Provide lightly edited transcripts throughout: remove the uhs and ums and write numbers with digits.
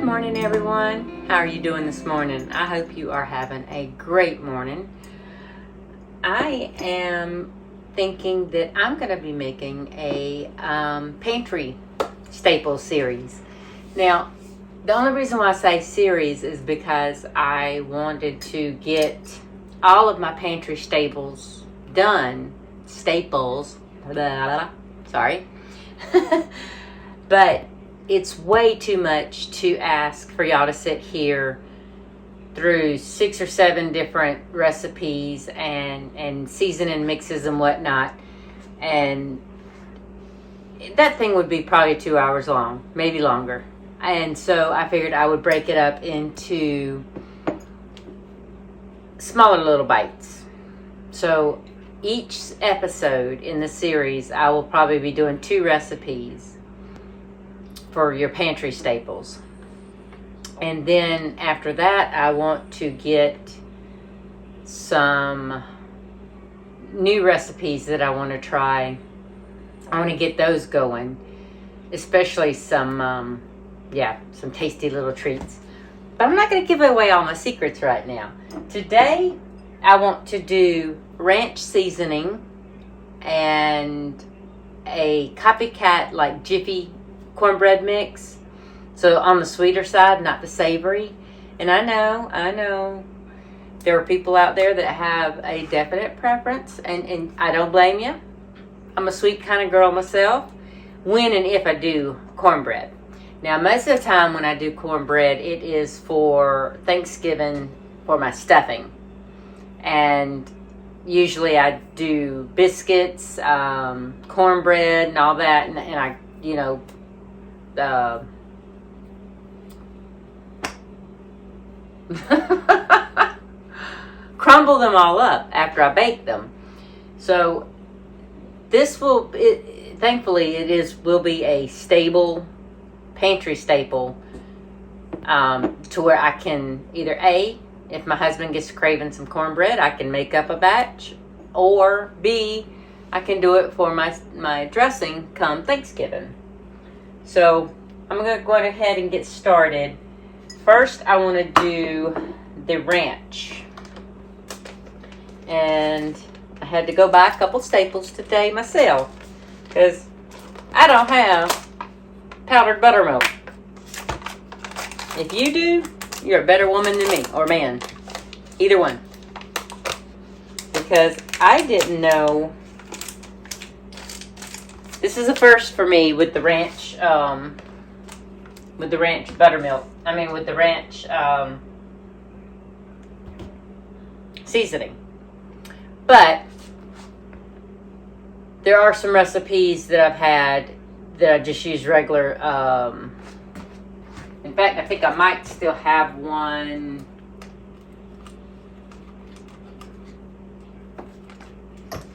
morning, everyone. How are you doing this morning? I hope you are having a great morning. I am thinking that I'm going to be making a pantry staples series. Now, the only reason why I say series is because I wanted to get all of my pantry staples done. Sorry. But it's way too much to ask for y'all to sit here through 6 or 7 different recipes and seasoning mixes and whatnot. And that thing would be probably 2 hours long, maybe longer. And so I figured I would break it up into smaller little bites. So each episode in the series, I will probably be doing 2 recipes for your pantry staples. And then after that, I want to get some new recipes that I want to try. I want to get those going, especially some tasty little treats. But I'm not going to give away all my secrets right now. Today, I want to do ranch seasoning and a copycat like Jiffy cornbread mix. So on the sweeter side, not the savory. And I know there are people out there that have a definite preference, and I don't blame you. I'm a sweet kind of girl myself, when and if I do cornbread. Now, most of the time when I do cornbread, it is for Thanksgiving for my stuffing. And usually I do biscuits, cornbread, and all that, and I, crumble them all up after I bake them. So this will, thankfully, will be a stable pantry staple, to where I can either if my husband gets craving some cornbread, I can make up a batch, or B, I can do it for my dressing come Thanksgiving. So I'm going to go ahead and get started. First, I want to do the ranch. And I had to go buy a couple staples today myself, because I don't have powdered buttermilk. If you do, you're a better woman than me, or man. Either one. Because I didn't know. This is a first for me with the ranch, with the ranch buttermilk. With the ranch seasoning. But there are some recipes that I've had that I just use regular. In fact, I think I might still have one.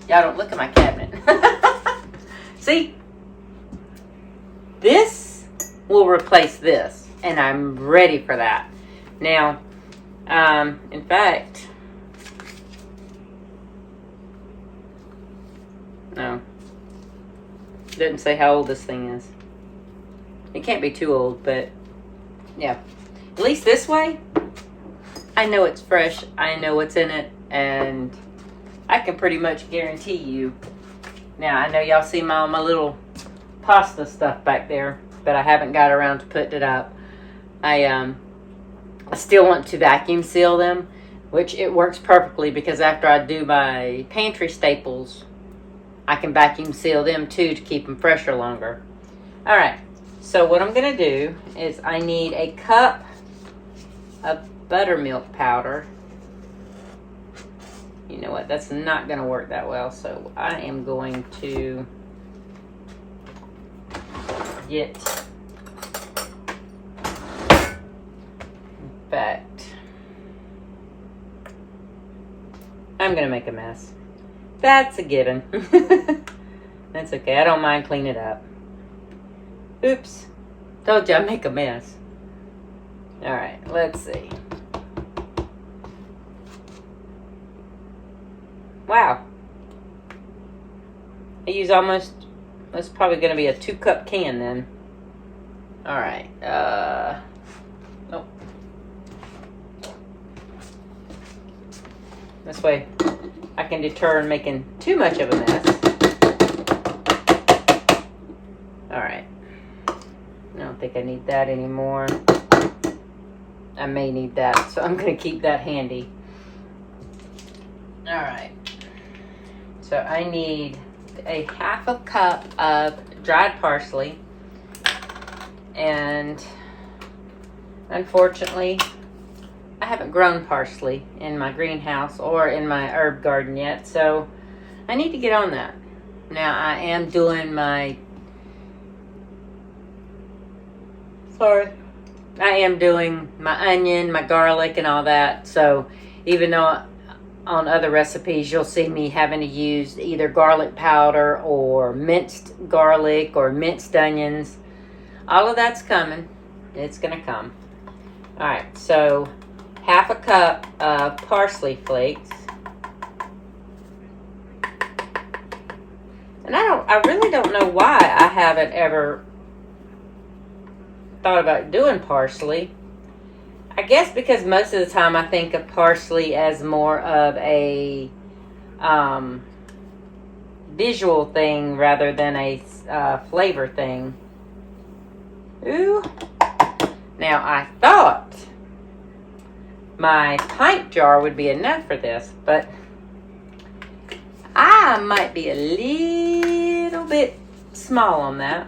Y'all don't look at my cabinet. See? This will replace this, and I'm ready for that. Now, in fact, no. It doesn't say how old this thing is. It can't be too old, but yeah. At least this way, I know it's fresh. I know what's in it, and I can pretty much guarantee you. Now, I know y'all see my little pasta stuff back there, but I haven't got around to putting it up. I still want to vacuum seal them, which it works perfectly, because after I do my pantry staples, I can vacuum seal them too to keep them fresher longer. All right, so what I'm going to do is I need a cup of buttermilk powder. You know what, that's not going to work that well, so I am going to get, in fact, I'm going to make a mess. That's a given. That's okay, I don't mind cleaning it up. Oops, told you I'd make a mess. All right, let's see. Wow. I use almost, that's probably going to be a 2-cup can then. Alright, This way I can deter making too much of a mess. Alright. I don't think I need that anymore. I may need that, so I'm going to keep that handy. Alright. So I need a half a cup of dried parsley. And unfortunately, I haven't grown parsley in my greenhouse or in my herb garden yet, so I need to get on that. Now I am doing my onion, my garlic, and all that. So even though on other recipes you'll see me having to use either garlic powder or minced garlic or minced onions, all of that's coming. It's gonna come. All right, so half a cup of parsley flakes. And I really don't know why I haven't ever thought about doing parsley. I guess because most of the time I think of parsley as more of a visual thing rather than a flavor thing. Ooh. Now I thought my pint jar would be enough for this, but I might be a little bit small on that.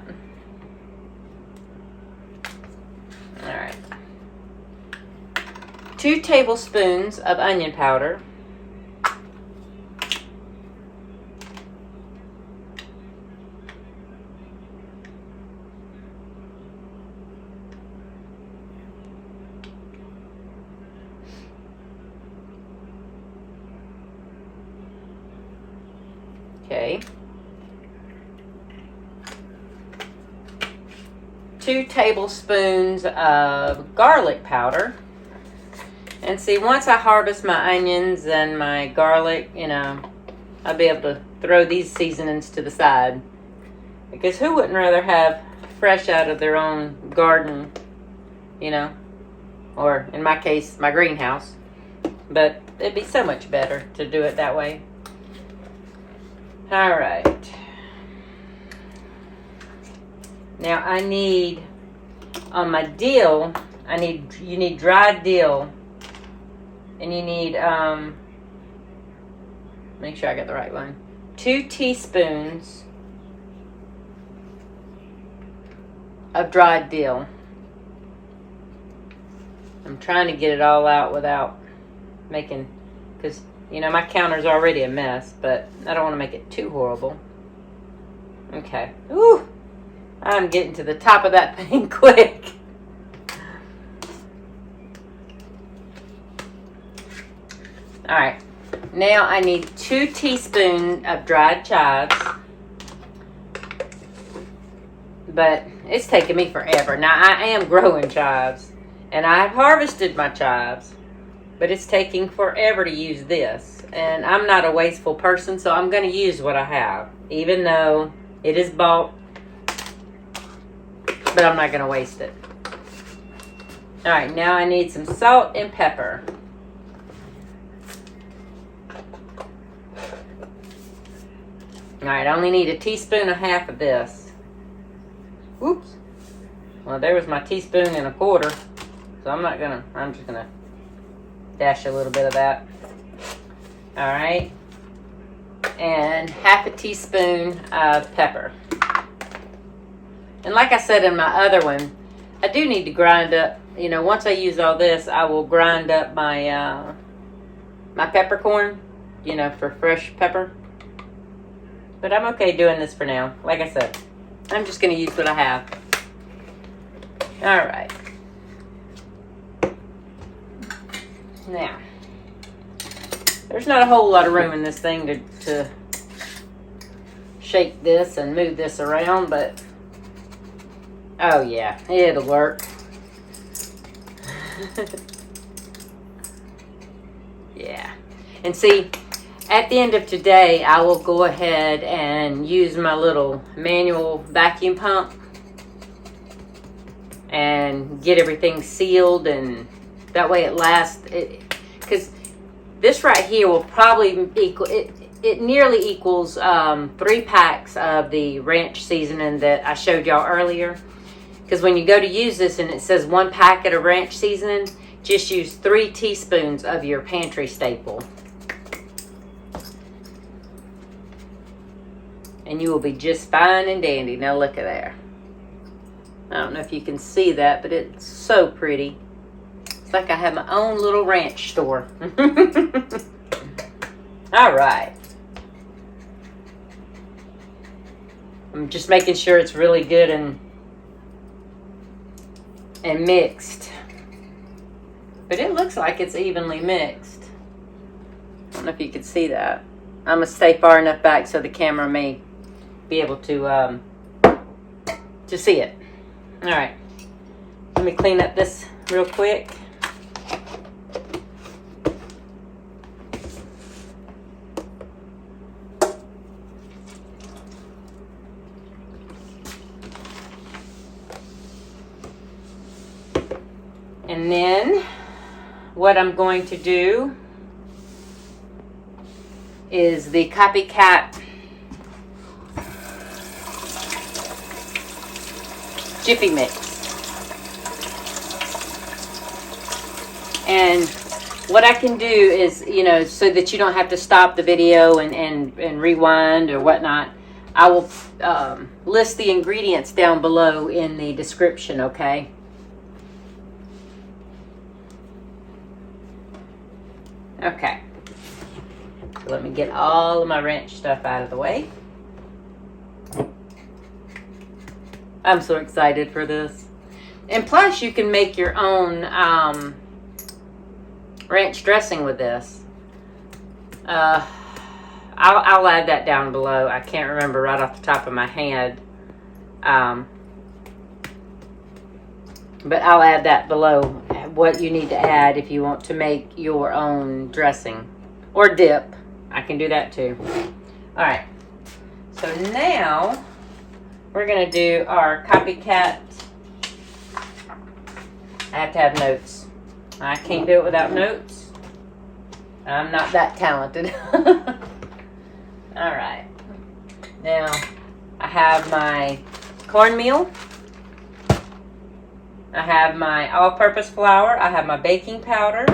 Alright. 2 tablespoons of onion powder. Okay. 2 tablespoons of garlic powder. And see, once I harvest my onions and my garlic, you know, I'll be able to throw these seasonings to the side. Because who wouldn't rather have fresh out of their own garden, you know, or in my case, my greenhouse. But it'd be so much better to do it that way. All right. Now I need, on my dill, you need dried dill. And you need, make sure I got the right one, 2 teaspoons of dried dill. I'm trying to get it all out without making, because, you know, my counter's already a mess, but I don't want to make it too horrible. Okay. Ooh, I'm getting to the top of that thing quick. Alright, now I need 2 teaspoons of dried chives. But it's taking me forever. Now I am growing chives, and I've harvested my chives, but it's taking forever to use this. And I'm not a wasteful person, so I'm going to use what I have, even though it is bought, but I'm not going to waste it. Alright, now I need some salt and pepper. Alright, I only need 1.5 teaspoons of this. Whoops. Well, there was my 1.25 teaspoons. So I'm just gonna dash a little bit of that. Alright. And 1/2 teaspoon of pepper. And like I said in my other one, I do need to grind up, you know, once I use all this, I will grind up my my peppercorn, you know, for fresh pepper. But I'm okay doing this for now. Like I said, I'm just going to use what I have. Alright. Now, there's not a whole lot of room in this thing to shake this and move this around, but oh yeah, it'll work. Yeah. And see, at the end of today, I will go ahead and use my little manual vacuum pump and get everything sealed, and that way it lasts. Because This right here will probably equal, it nearly equals 3 packs of the ranch seasoning that I showed y'all earlier. Because when you go to use this and it says 1 packet of ranch seasoning, just use 3 teaspoons of your pantry staple. And you will be just fine and dandy. Now look at there. I don't know if you can see that, but it's so pretty. It's like I have my own little ranch store. All right. I'm just making sure it's really good and mixed. But it looks like it's evenly mixed. I don't know if you can see that. I'm going to stay far enough back so the camera may be able to see it. All right. Let me clean up this real quick. And then what I'm going to do is the Copycat Jiffy Mix. And what I can do is, you know, so that you don't have to stop the video and rewind or whatnot, I will list the ingredients down below in the description, okay? Okay, so let me get all of my ranch stuff out of the way. I'm so excited for this. And plus you can make your own ranch dressing with this. I'll add that down below. I can't remember right off the top of my head. But I'll add that below, what you need to add if you want to make your own dressing or dip. I can do that too. All right, so now we're gonna do our Copycat. I have to have notes. I can't do it without notes. I'm not that talented. All right, now I have my cornmeal. I have my all-purpose flour. I have my baking powder.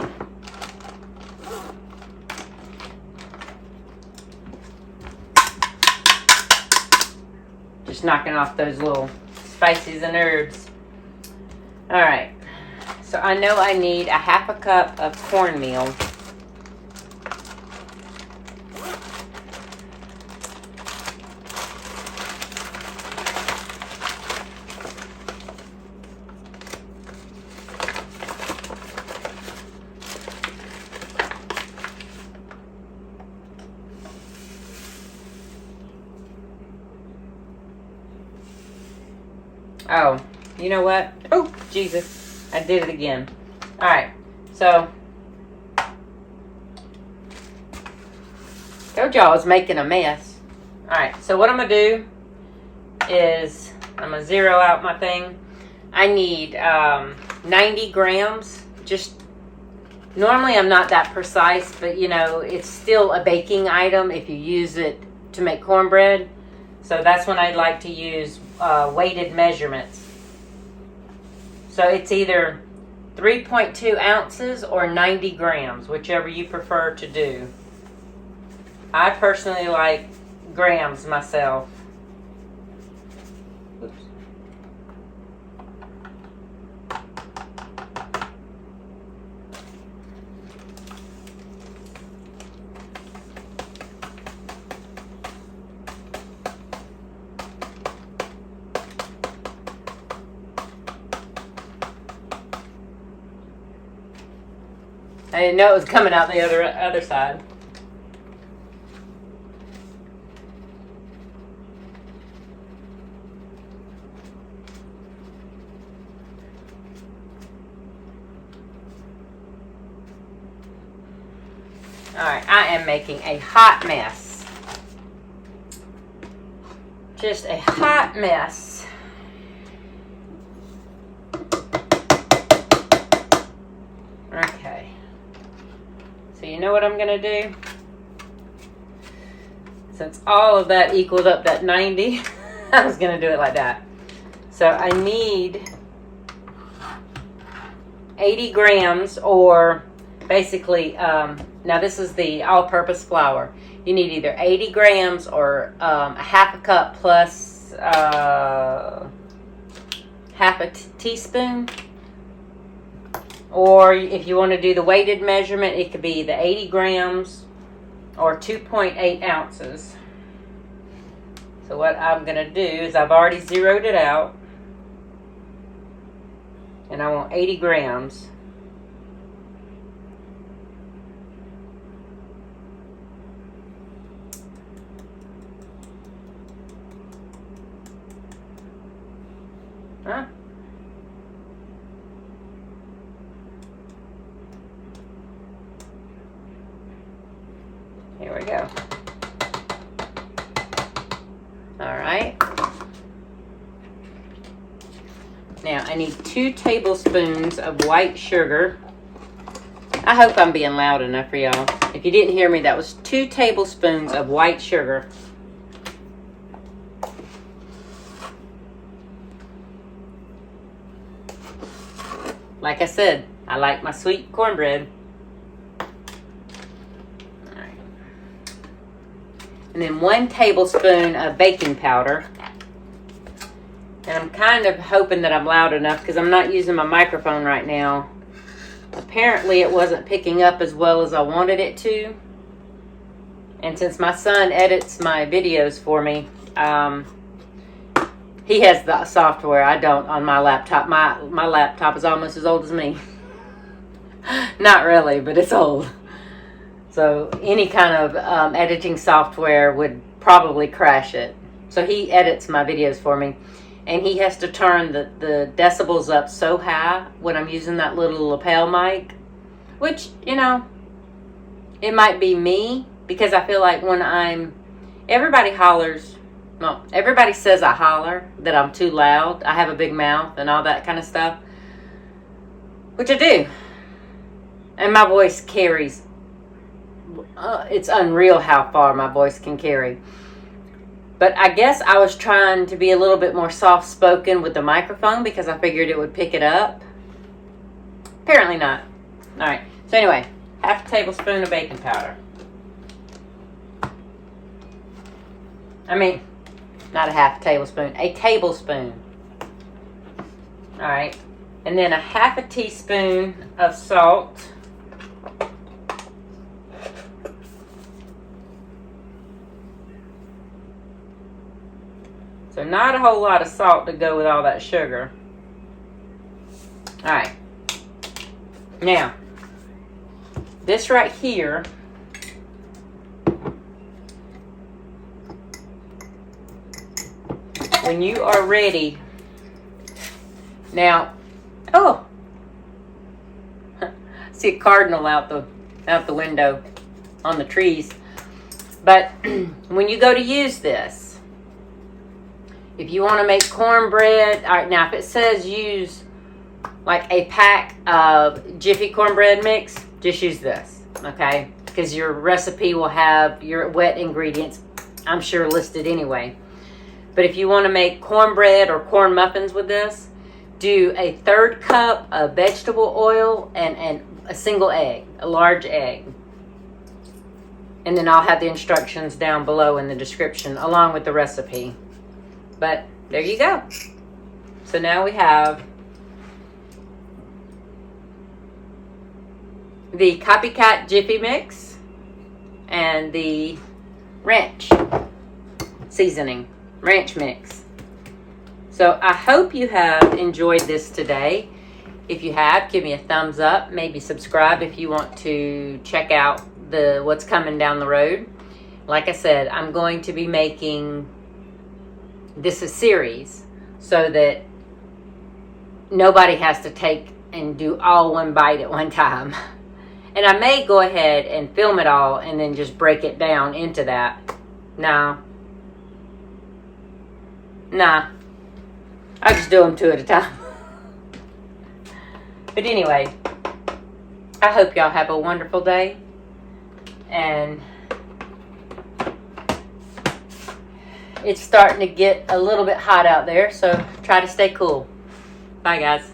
Just knocking off those little spices and herbs. All right. So I know I need a 1/2 cup of cornmeal. Oh, you know what? Oh, Jesus. I did it again. All right. So, told y'all I was making a mess. All right. So, what I'm going to do is I'm going to zero out my thing. I need 90 grams. Just, normally I'm not that precise, but, you know, it's still a baking item if you use it to make cornbread. So, that's when I like to use weighted measurements. So it's either 3.2 ounces or 90 grams, whichever you prefer to do. I personally like grams myself. Oops. I didn't know it was coming out the other side. Alright, I am making a hot mess. Just a hot mess. Okay. So you know know what I'm going to do? Since all of that equals up that 90, I was going to do it like that. So I need 80 grams, or basically, now this is the all-purpose flour. You need either 80 grams or a half a cup plus half a teaspoon. Or if you want to do the weighted measurement, it could be the 80 grams or 2.8 ounces. So what I'm going to do is I've already zeroed it out. And I want 80 grams. Huh? Here we go. All right. Now I need 2 tablespoons of white sugar. I hope I'm being loud enough for y'all. If you didn't hear me, that was 2 tablespoons of white sugar. Like I said, I like my sweet cornbread. Alright. And then 1 tablespoon of baking powder. And I'm kind of hoping that I'm loud enough because I'm not using my microphone right now. Apparently it wasn't picking up as well as I wanted it to. And since my son edits my videos for me, he has the software. I don't on my laptop. My laptop is almost as old as me. Not really, but it's old. So any kind of editing software would probably crash it. So he edits my videos for me. And he has to turn the decibels up so high when I'm using that little lapel mic. Which, you know, it might be me. Because I feel like when everybody hollers. No, everybody says I holler, that I'm too loud. I have a big mouth and all that kind of stuff. Which I do. And my voice carries. It's unreal how far my voice can carry. But I guess I was trying to be a little bit more soft-spoken with the microphone because I figured it would pick it up. Apparently not. Alright, so anyway, half a tablespoon of baking powder. Not a half a tablespoon, a tablespoon. Alright, and then a half a teaspoon of salt. So not a whole lot of salt to go with all that sugar. Alright. Now, this right here when you are ready. Now, oh, see a cardinal out the window on the trees. But when you go to use this, if you want to make cornbread, all right, now if it says use like a pack of Jiffy cornbread mix, just use this, okay? Because your recipe will have your wet ingredients, I'm sure, listed anyway. But if you want to make cornbread or corn muffins with this, do a 1/3 cup of vegetable oil and a single egg, a large egg. And then I'll have the instructions down below in the description along with the recipe. But there you go. So now we have the Copycat Jiffy Mix and the ranch seasoning. Ranch mix. So I hope you have enjoyed this today. If you have, give me a thumbs up. Maybe subscribe if you want to check out what's coming down the road. Like I said, I'm going to be making this a series so that nobody has to take and do all one bite at one time. And I may go ahead and film it all and then just break it down into that. Nah, I'll just do them 2 at a time. But anyway, I hope y'all have a wonderful day. And it's starting to get a little bit hot out there, so try to stay cool. Bye, guys.